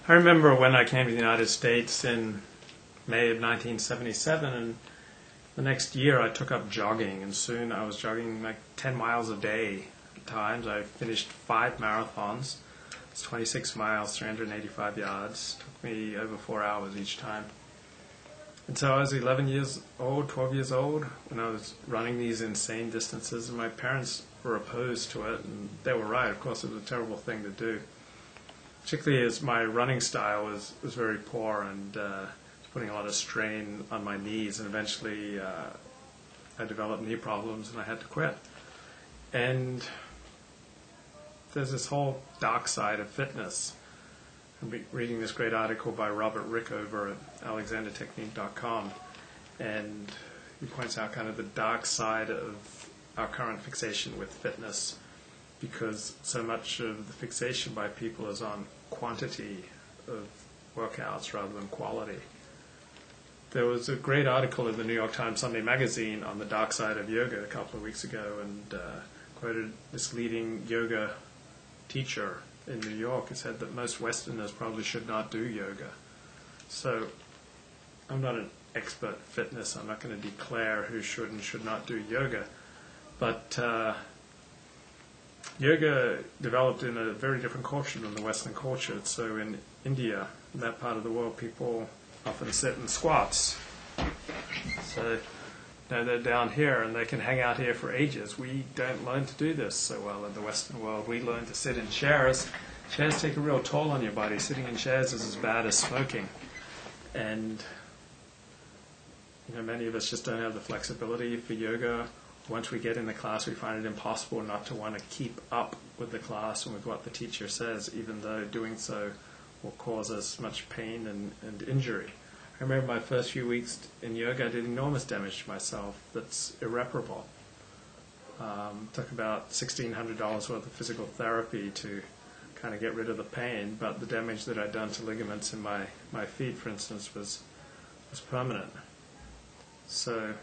I remember when I came to the United States in May of 1977, and the next year I took up jogging, and soon I was jogging like 10 miles a day at times. I finished 5 marathons. It's 26 miles, 385 yards. Took me over 4 hours each time. And so I was 11 years old, 12 years old, when I was running these insane distances, and my parents were opposed to it, and they were right. Of course, it was a terrible thing to do, particularly as my running style was very poor and was putting a lot of strain on my knees, and eventually I developed knee problems and I had to quit. And there's this whole dark side of fitness. I'm reading this great article by Robert Rickover at alexandertechnique.com, and he points out kind of the dark side of our current fixation with fitness, because so much of the fixation by people is on quantity of workouts rather than quality. There was a great article in the New York Times Sunday magazine on the dark side of yoga a couple of weeks ago, and quoted this leading yoga teacher in New York. It said that most Westerners probably should not do yoga. So I'm not an expert in fitness. I'm not going to declare who should and should not do yoga. But yoga developed in a very different culture than the Western culture. So in India, in that part of the world, people often sit in squats. So they're down here and they can hang out here for ages. We don't learn to do this so well in the Western world. We learn to sit in chairs. Chairs take a real toll on your body. Sitting in chairs is as bad as smoking. And many of us just don't have the flexibility for yoga. Once we get in the class, we find it impossible not to want to keep up with the class and with what the teacher says, even though doing so will cause us much pain and injury. I remember my first few weeks in yoga, I did enormous damage to myself that's irreparable. Took about $1,600 worth of physical therapy to kind of get rid of the pain, but the damage that I'd done to ligaments in my feet, for instance, was permanent. So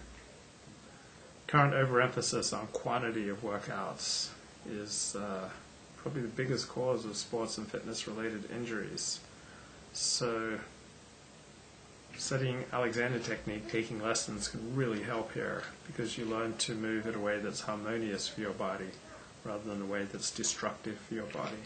current overemphasis on quantity of workouts is probably the biggest cause of sports and fitness-related injuries. So studying Alexander technique, taking lessons, can really help here, because you learn to move in a way that's harmonious for your body rather than a way that's destructive for your body.